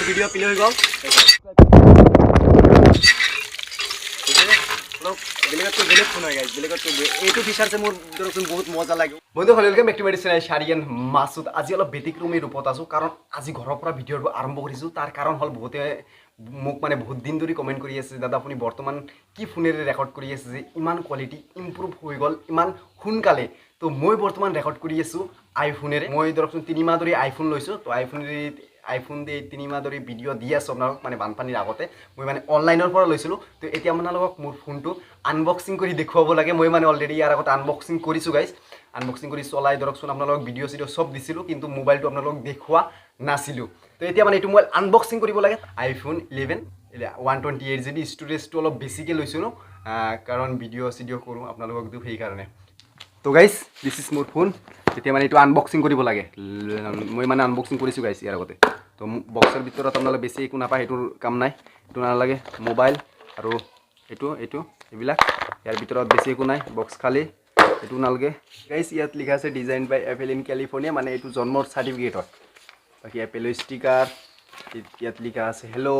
video play হৈ গ'ল বেলেগ ফোন হয় গাইজ বেলেগত এইটো ফিচাৰছে মোৰ ধৰকচোন বহুত মজা লাগে বন্ধু welcome back to my channel ShariaN Masud আজি অলপ ব্যতিক্ৰমী ৰূপত আছো কাৰণ আজি ঘৰৰ পৰা ভিডিঅ'টো আৰম্ভ কৰিছোঁ তাৰ কাৰণ হ'ল বহুতে মোক মানে বহুত দিন ধৰি কমেণ্ট কৰি আছে দাদা আপুনি বৰ্তমান কি ফোনেৰে ৰেকৰ্ড কৰি আছে যে ইমান কোৱালিটি ইম্প্ৰুভ হৈ গ'ল ইমান সোনকালে তো মই বৰ্তমান ৰেকৰ্ড কৰি আছোঁ আইফোনেৰে মই ধৰকচোন 3 মাহ ধৰি আইফোন লৈছোঁ তো আইফোন দিয়ে 3 মাহ ধৰি ভিডিঅ' দি আছোঁ আপোনালোক মানে বানপানীৰ আগতে মই মানে অনলাইনৰ পৰা লৈছিলোঁ তো এতিয়া আপোনালোকক মোৰ ফোনটো আনবক্সিং কৰি দেখুৱাব লাগে মই মানে অলৰেডি ইয়াৰ আগত আনবক্সিং কৰিছোঁ গাইজ আনবক্সিং কৰি চলাই ধৰকচোন আপোনালোকক ভিডিঅ' চিডিঅ' চব দিছিলোঁ কিন্তু মোবাইলটো আপোনালোকক দেখুওৱা নাছিলোঁ তো এতিয়া মানে এইটো মোবাইল আনবক্সিং কৰিব লাগে আইফোন 11 128 GB ষ্ট'ৰেজটো অলপ বেছিকৈ লৈছোঁ ন কাৰণ ভিডিঅ' চিডিঅ' কৰোঁ আপোনালোকক দিওঁ সেইকাৰণে তো গাইজ দিছ ইজ মোৰ ফোন এতিয়া মানে এইটো আনবক্সিং কৰিব লাগে মই মানে আনবক্সিং কৰিছোঁ গাইজ ইয়াৰ আগতে তো বক্সৰ ভিতৰত আপোনালোকে বেছি একো নাপায় সেইটোৰ কাম নাই এইটো নালাগে মোবাইল আৰু এইটো এইবিলাক ইয়াৰ ভিতৰত বেছি একো নাই বক্স খালি এইটো নালাগে গাইজ ইয়াত লিখা আছে design by Apple in California মানে এইটো জন্মৰ চাৰ্টিফিকেট হয় বাকী এপলৰ ষ্টিকাৰ ইয়াত লিখা আছে হেল্ল'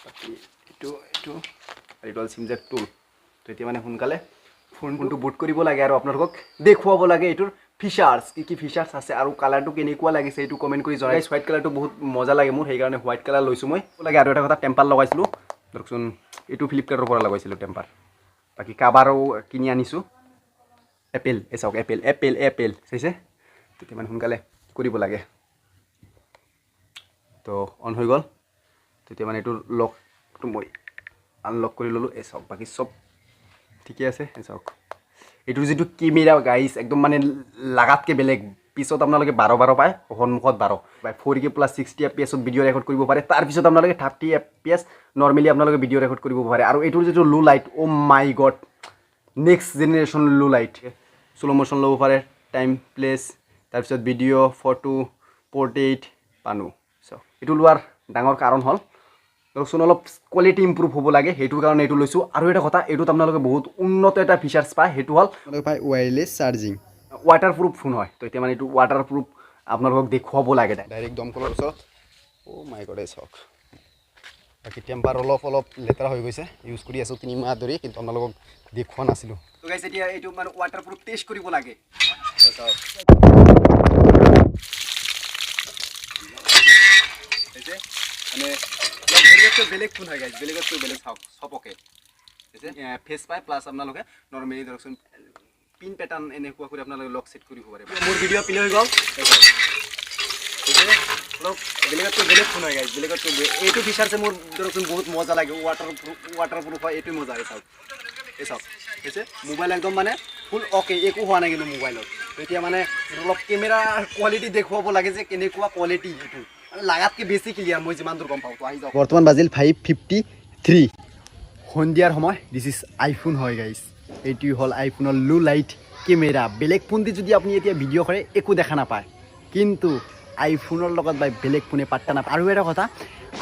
বাকী এইটো হ'ল চিমজেট টুল তো এতিয়া মানে সোনকালে ফোনটো বুট কৰিব লাগে আৰু আপোনালোকক দেখুৱাব লাগে এইটোৰ ফিচাৰ্ছ কি ফিচাৰ্ছ আছে আৰু কালাৰটো কেনেকুৱা লাগিছে এইটো কমেণ্ট কৰি জনাই হোৱাইট কালাৰটো বহুত মজা লাগে মোৰ সেইকাৰণে হোৱাইট কালাৰ লৈছোঁ মই লাগে আৰু এটা কথা টেম্পাৰ লগাইছিলোঁ ধৰকচোন এইটো ফ্লিপকাৰ্টৰ পৰা লগাইছিলোঁ টেম্পাৰ বাকী কাবাৰো কিনি আনিছোঁ এপল চাওক এপল চাইছে তেতিয়া মানে সোনকালে কৰিব লাগে তো অন হৈ গ'ল তেতিয়া মানে এইটোৰ লকটো মই আনলক কৰি ল'লোঁ চাওক বাকী চব ঠিকে আছে চাওক এইটোৰ যিটো কেমেৰা গাইজ একদম মানে লাগাতকৈ বেলেগ পিছত আপোনালোকে 12 পায় সন্মুখত 12 বাই 4K + 60 FPS ভিডিঅ' ৰেকৰ্ড কৰিব পাৰে তাৰপিছত আপোনালোকে 30 FPS নৰ্মেলি আপোনালোকে ভিডিঅ' ৰেকৰ্ড কৰিব পাৰে আৰু এইটোৰ যিটো low light oh' my god next generation low light slow' motion ল'ব পাৰে টাইম প্লেচ তাৰপিছত ভিডিঅ' ফটো পৰ্ট্ৰেইট পানো চাওক এইটো লোৱাৰ ডাঙৰ কাৰণ হ'ল ধৰকচোন অলপ কোৱালিটি ইম্প্ৰুভ হ'ব লাগে সেইটোৰ কাৰণে এইটো লৈছোঁ আৰু এটা কথা এইটোত আপোনালোকে বহুত উন্নত এটা ফিচাৰ্ছ পায় সেইটো হ'ল পায় ৱায়াৰলেছ চাৰ্জিং ৱাটাৰপ্ৰুফ ফোন হয় তো এতিয়া মানে এইটো ৱাটাৰপ্ৰুফ আপোনালোকক দেখুৱাব লাগে ডাইৰেক্ট দমকলৰ ওচৰত অ' মাই গড চাওক বাকী টেম্পাৰ অলপ লেতেৰা হৈ গৈছে ইউজ কৰি আছোঁ 3 মাহ ধৰি কিন্তু আপোনালোকক দেখুওৱা নাছিলোঁ তো গাইজ এতিয়া এইটো মানে ৱাটাৰপ্ৰুফ টেষ্ট কৰিব লাগে চাওক মানে বেলেগ ফোন হয় গাইজ বেলেগতকৈ বেলেগ চাওক চবকে ফেচ পায় প্লাছ আপোনালোকে নৰ্মেলি ধৰকচোন পিন পেটাৰ্ণ এনেকুৱা কৰি আপোনালোকে লক ছেট কৰিব পাৰে মোৰ ভিডিঅ' প্লে হৈ গ'ল অলপ বেলেগতকৈ বেলেগ ফোন হয় গাইজ বেলেগতকৈ এইটো ফিচাৰছে মোৰ ধৰকচোন বহুত মজা লাগে ৱাটাৰপ্ৰুফ হয় এইটোৱে মজা হয় চাওক হৈছে মোবাইল একদম মানে ফুল অ'কে একো হোৱা নাই কিন্তু মোবাইলত এতিয়া মানে অলপ কেমেৰা কোৱালিটি দেখুৱাব লাগে যে কেনেকুৱা কোৱালিটি এইটো লাগাতকৈ বেছি ক্লিয়াৰ মই যিমান দূৰ গম পাওঁ তো আহি যাওক বৰ্তমান বাজিল 5:53 সন্ধিয়াৰ সময় দিছ ইজ আইফোন হয় গাইজ এইটো হ'ল আইফোনৰ লো লাইট কেমেৰা বেলেগ ফোন দি যদি আপুনি এতিয়া ভিডিঅ' কৰে একো দেখা নাপায় কিন্তু আইফোনৰ লগত বা বেলেগ ফোনে পাত্তা নাপায় আৰু এটা কথা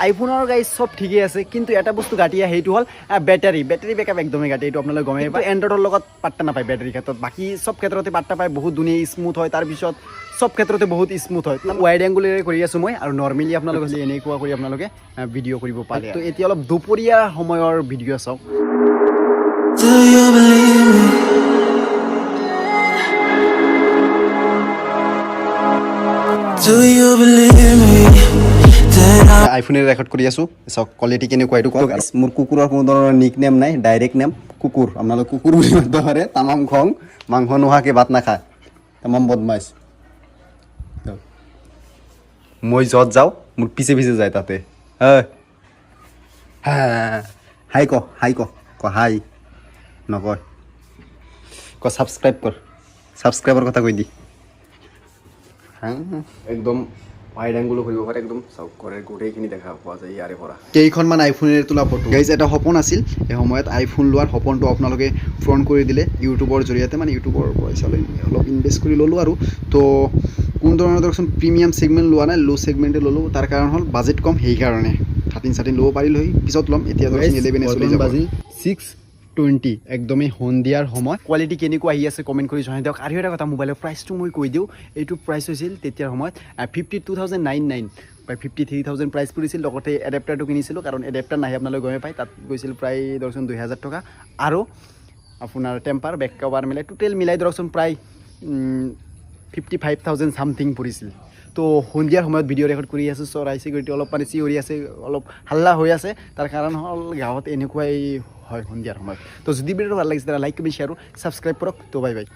আইফোনৰ গাইজ চব ঠিকেই আছে কিন্তু এটা বস্তু গাঁঠি সেইটো হ'ল বেটাৰী বেকআপ একদমেই গাঁঠি এইটো আপোনালোকে গমেই পায় এণ্ড্ৰইডৰ লগত পাত্তা নাপায় বেটাৰীৰ ক্ষেত্ৰত বাকী চব ক্ষেত্ৰতে পাত্তা পায় বহুত ধুনীয়া স্মুথ হয় তাৰপিছত চব ক্ষেত্ৰতে বহুত স্মুথ হয় ৱাইড এংগুলেৰে কৰি আছোঁ মই আৰু নৰ্মেলি আপোনালোকে এনেকুৱা কৰি আপোনালোকে ভিডিঅ' কৰিব পাৰে তো এতিয়া অলপ দুপৰীয়া সময়ৰ ভিডিঅ' চাওক আইফোনেৰে ৰেকৰ্ড কৰি আছোঁ চাওক কোৱালিটি কেনেকুৱা এইটো কওক মোৰ কুকুৰৰ কোনো ধৰণৰ নিক নেম নাই ডাইৰেক্ট নেম কুকুৰ আপোনালোকে কুকুৰ বুলি মাতিব পাৰে তামাম খং মাংস নোহোৱাকৈ ভাত নাখায় তামাম বদমাইছ মই য'ত যাওঁ মোৰ পিছে যায় তাতে হাই ক হাই নকয় ছাবস্ক্ৰাইবৰ কথা কৈ দি একদম ৱাইড এংগুলো কৰিব পাৰে একদম চাওক কৰে গোটেইখিনি দেখা পোৱা যায় ইয়াৰে পৰা কেইখনমান আইফোনেৰে তোলা ফটো গাইজ এটা সপোন আছিল এই সময়ত আইফোন লোৱাৰ সপোনটো আপোনালোকে পূৰণ কৰি দিলে ইউটিউবৰ জৰিয়তে মানে ইউটিউবৰ পইচা লৈ অলপ ইনভেষ্ট কৰি ল'লোঁ আৰু তো কোন ধৰণৰ ধৰকচোন প্ৰিমিয়াম ছেগমেণ্ট লোৱা নাই ল' ছেগমেণ্টে ল'লোঁ তাৰ কাৰণ হ'ল বাজেট কম সেইকাৰণে 13 ল'ব পাৰিলোঁ পিছত ল'ম এতিয়া 11 চলি যাব 6:20 একদমই সন্ধিয়াৰ সময় কোৱালিটি কেনেকুৱা আহি আছে কমেণ্ট কৰি জনাই দিয়ক আৰু এটা কথা মোবাইলৰ প্ৰাইচটো মই কৈ দিওঁ এইটো প্ৰাইচ হৈছিল তেতিয়াৰ সময়ত 52,999 প্ৰায় 53,000 প্ৰাইচ পৰিছিল লগতে এডাপ্টাৰটো কিনিছিলোঁ কাৰণ এডাপ্টাৰ নাহে আপোনালোকে গমে পায় তাত গৈছিল প্ৰায় ধৰকচোন 2,000 টকা আৰু আপোনাৰ টেম্পাৰ বেক কভাৰ মিলাই টোটেল মিলাই ধৰকচোন প্ৰায় 55,000 সামথিং পৰিছিল তো সন্ধিয়াৰ সময়ত ভিডিঅ' ৰেকৰ্ড কৰি আছোঁ চৰাই চিৰিকটি অলপ মানে চিঞৰি আছে অলপ হাল্লা হৈ আছে তাৰ কাৰণ হ'ল গাঁৱত এনেকুৱাই হয় সন্ধিয়াৰ সময়ত তো যদি ভিডিঅ'টো ভাল লাগিছে লাইক কমেণ্ট শ্বেয়াৰ আৰু ছাবস্ক্ৰাইব কৰক তো বাই বাই